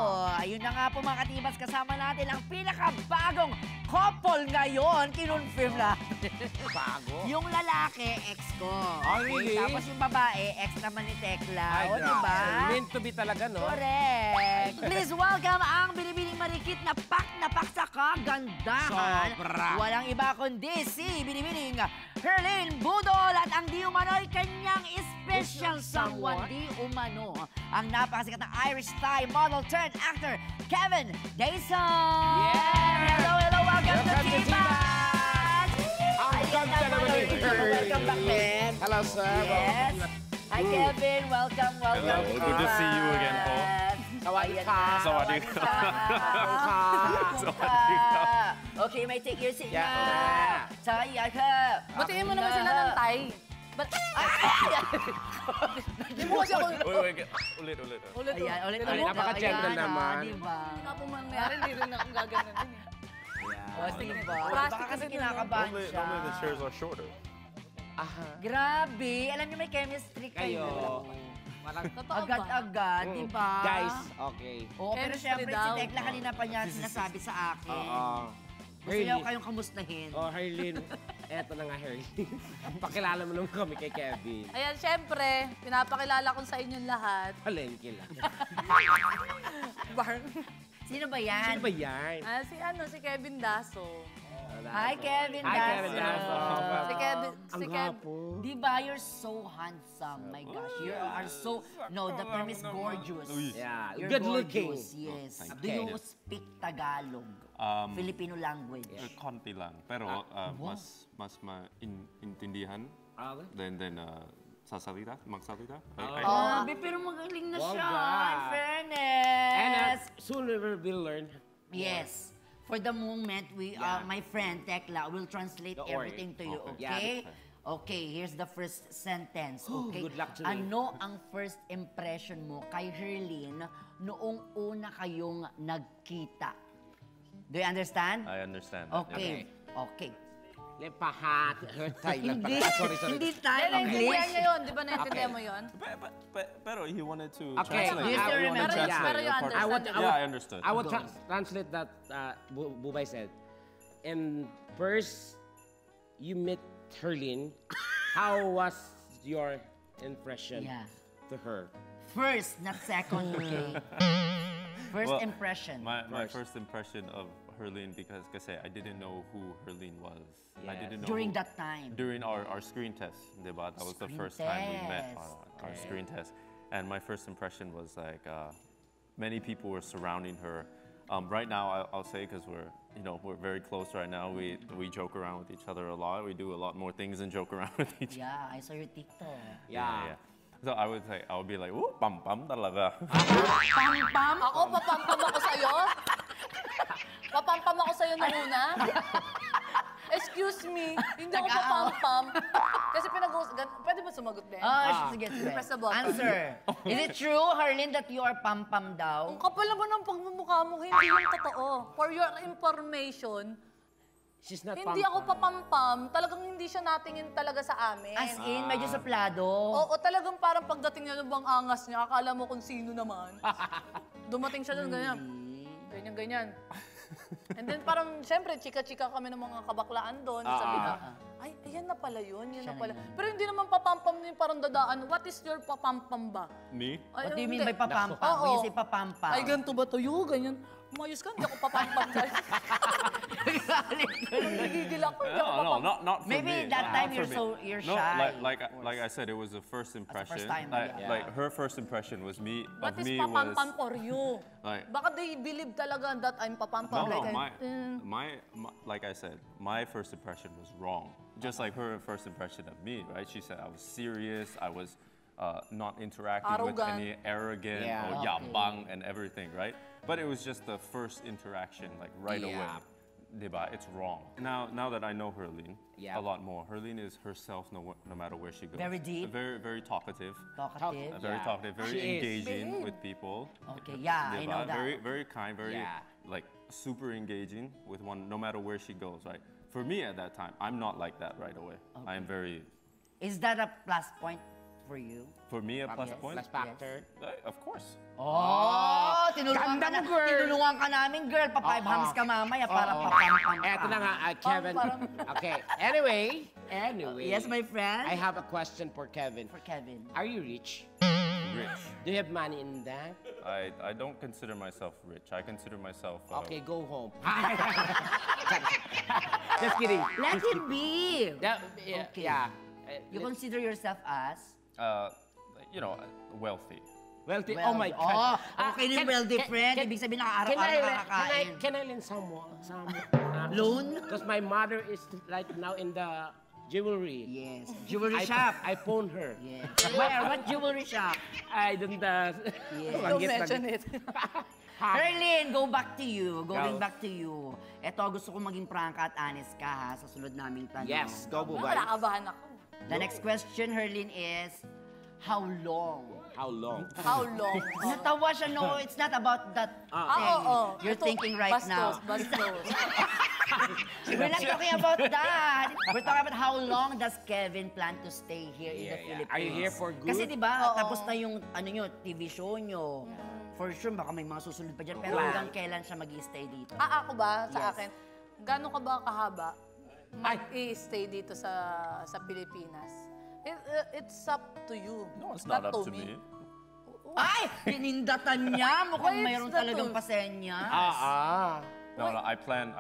Ayun na nga po mga katibas, kasama natin ang pinakabagong couple ngayon. Kinonfirm natin. Bago? Yung lalaki, ex ko. Oh, really? Tapos yung babae, ex naman ni Tekla. Ay, O, diba? meant to be talaga, no? Correct. Please welcome ang binibining marikit na pak sa kagandahan. Sobra. Walang iba kundi si binibining Herlyn Budol at ang di umano'y kanyang special someone. Di umano ang napakasikat na Irish Thai model turned actor Kevin Dayson. Yeah! Hello, welcome to Tibas! Ang ganda naman ni Herlyn. Welcome back, man. Hello, sir. Yes. Hi, Kevin. Welcome. Hello. Good to see you again, Paul. Sawadee ka. Sawadee ka. Okay, may take your seat Yeah. na. Saya ka. Batiin mo naman sila ng Thai. Hindi mo kasi ako... Wait. Ulit. Ayan, ulit. Ay, napaka-gentle Ayan, naman. Diba? Hindi nga po mangyari, hindi rin ako gaganon din eh. O, diba? Plastic Baka kasi kasi kinakabahan siya. Normally the chairs are shorter. Aha. Grabe. Alam niyo may chemistry kayo. Kayo. Parang Totoo ba? Agad-agad, diba? Guys, okay. Oo, pero Chemistry syempre si daw. Tekla kanina pa niya sinasabi sa akin. Oo. Gusto niyo kayong kamustahin. Oh, Herlyn. Eto na nga, Herlyn. Pakilala mo naman kami kay Kevin. Ayan, syempre, pinapakilala ko sa inyong lahat. Palengke lang. Barn. Sino ba yan? Sino ba yan? Si Kevin Daso. Hi, Kevin Hi, Kevin Dasso. Dasso. Si Kevin, Ang gwapo. Di ba, you're so handsome. My gosh, you are so... No, the term is gorgeous. Yeah, You're good looking. gorgeous, yes. Do Okay. you speak Tagalog? Filipino language? Konti lang. Pero mas maintindihan. Then magsalita. Grabe, pero magaling na siya. Bongga. In fairness. And soon we will learn. Yes. For the moment, my friend Tekla will translate Don't worry. everything to you, Okay. okay? Yeah. Okay, here's the first sentence, okay? Good luck to me. Ano ang first impression mo kay Herlyn noong una kayong nagkita? Do you understand? I understand. Okay. Okay. Lepahat. Thailand Hindi, pala. Sorry. hindi tayo Naintindihan English. niya yun, di ba naintindihan mo yun? Pero he wanted to Okay. translate. You still He wanted to remember? translate Pero you your part. understand. Yeah, I understood. I will translate that Bubay said. And first, you met Herlyn. How was your impression Yeah. to her? First, not second, okay? First Well, impression. My first impression of Herlyn, because I didn't know who Herlyn was. I Yes. didn't know During who- that time. During our screen test, diba? That was the Screen first time we met test. our screen test. And my first impression was like, many people were surrounding her. Right now, I'll say, because we're very close right now. We joke around with each other a lot. We do a lot more things than joke around with each other. Yeah, I saw your TikTok. Yeah. So I would be like, "Ooh, pam talaga." Pam-pam? Ako, papampam ako sa'yo? Papampam ako sa'yo na una? Excuse me, hindi ako papampam. Kasi pwede ba sumagot din? Sige. Press the button. Answer. Is it true, Herlyn, that you are pam-pam daw? Ang kapal naman ng pagmumukha mo, hindi yung totoo. For your information, She's not hindi ako papampam. Talagang hindi siya natingin talaga sa amin. As in, medyo suplado. Oo, talagang parang pagdating niya ng bang angas niya, akala mo kung sino naman. Dumating siya doon ganyan. Ganyan. And then parang, syempre, chika-chika kami ng mga kabaklaan doon. Sabi na, ay, ayan na pala yun, yun na pala. Pero hindi naman papampam na yung parang dadaan. What is your papampam ba? Me? Ay, What do you mean hindi. by papampam? Oo. When you say papampam? Ay, ganito ba to? Ganyan. Umayos ka, hindi ako papampam. Nagigil ako, hindi ako No, papampam. not for me. Maybe that time Not for you're me. No, shy. like I said, it was the first impression. time, Like her first impression was me. What Of is me papampam was for you? like. Baka they believe talaga that I'm papampam. No, Like, my, like I said, my first impression was wrong. Just like her first impression of me, right? She said I was serious, I was not interacting with Arrogant. any arrogant Yeah. or yabang and everything, right? But it was just the first interaction, like right Yeah. away. Diba? It's wrong. Now that I know Herlyn Yeah. a lot more, Herlyn is herself no matter where she goes. Very deep. Very talkative. Talkative. Very Yeah. talkative, very She is. engaging with people. Okay, yeah, I know that. Very kind, very Yeah. like super engaging with one, no matter where she goes, right? For me at that time, I'm not like that right away. I am very Is that a plus point for you? For me, a plus point? Plus factor. Of course. Oh, Ganda mo, girl. tinulungan ka namin, girl. Pa-5 hams ka mamaya para pa-pam-pam. Eto na nga, Kevin. Okay, anyway. Yes, my friend. I have a question for Kevin. For Kevin. Are you rich? Rich. Do you have money in that? I don't consider myself rich. I consider myself. Okay, go home. Just kidding. Let him be. Yeah. Okay. Yeah. You consider yourself as? You know, wealthy. Wealthy. Oh my Oh, God. okay yung wealthy friend. Ibig sabihin nakakaaraw-araw nakakain. Can I lend some? Loan? Because my mother is right now in the jewelry. Yes. Jewelry shop. I phone her. Yes. Where? What jewelry shop? I don't. Yes. Don't mention it. Erlyn, go back to you. Going Go. back to you. Eto, gusto ko maging prangka at honest ka ha, sa sunod naming tanong. Yes, go Bubay. Nakakabahan ako. The next question, Herlyn, is, how long? How long? How long? Natawa siya, no, it's not about that thing you're thinking right now. Bastos. We're not talking about that. We're talking about how long does Kevin plan to stay here in the Yeah. Philippines. Are you here for good? Kasi di ba, Oo. tapos na yung TV show nyo. For sure, baka may mga susunod pa dyan. Pero hanggang kailan siya mag-stay dito? Ako ba, sa Yes. akin, gano'n ka ba kahaba mag-i-stay dito sa Pilipinas? It's up to you. No, it's not up to me. Ay! Pinindatan niya! Mukhang Wait, mayroon it's the talagang truth. pasenyas. No, I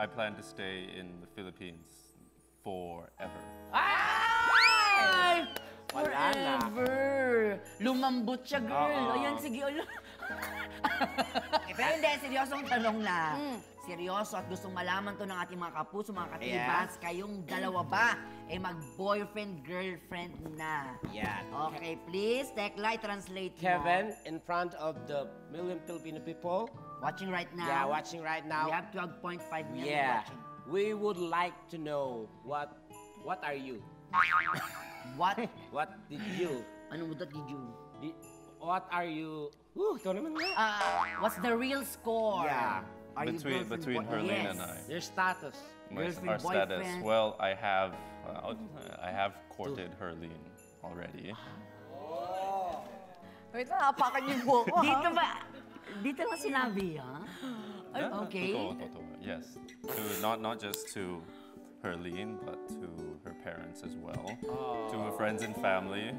plan to stay in the Philippines forever. Ay! Wala na. Forever! Lumambot siya, girl. Oo. Ayan, sige. Pero hindi, seryosong tanong na. Seryoso at gustong malaman to ng ating mga kapuso, mga katibas. Kayong dalawa ba ay mag-boyfriend, girlfriend na? Yeah. Okay, please, Tekla, translate mo. Kevin, in front of the million Filipino people. Watching right now. Yeah, watching right now. We have 12.5 million Yeah. watching. We would like to know what are you? What? What did you? Ano did you? What are you? Ito naman nga. What's the real score? Yeah. Are you Between girlfriend, Herlyn yes. and I. Your status. Our Girlfriend, status. boyfriend. Well, I have courted Herlyn already. Wait lang, apakan yung buhok ko, Dito ba? Dito lang sinabi, ha? Yeah, okay. totoo. Yes. To not just to Herlyn, but to her parents as well. To her friends and family.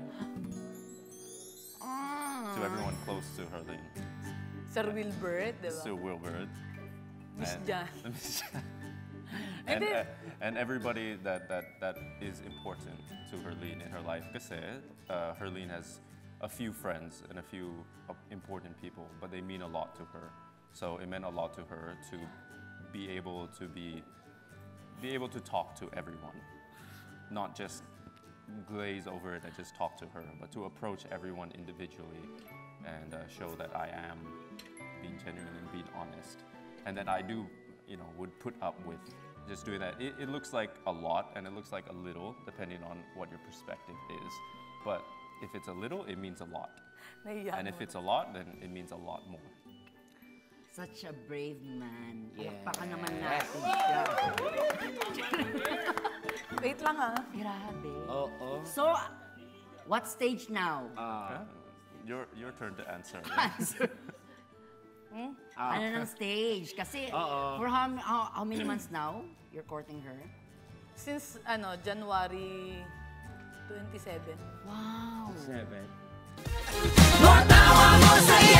To everyone close to Herlyn. Sir Wilbert, di ba? To Wilbert. Miss and- Jan. Miss Jan. And then- And everybody that is important to Herlyn in her life. Kasi Herlyn has a few friends and a few important people, but they mean a lot to her. So it meant a lot to her to be able to talk to everyone, not just glaze over it and just talk to her, but to approach everyone individually and show that I am being genuine and being honest, and that I do, would put up with just doing that. It looks like a lot and it looks like a little, depending on what your perspective is. But if it's a little, it means a lot. Nahiya And mo. if it's a lot, then it means a lot more. Such a brave man. Yeah. Palakpakan naman natin siya. Wait lang ha. Grabe. Oo. So, what stage now? Yeah. Your turn to answer. Answer. Ano ng stage? Kasi, Oo. for how many months now you're courting her? Since January 27. Wow. 7. Matawa mo sa'yo!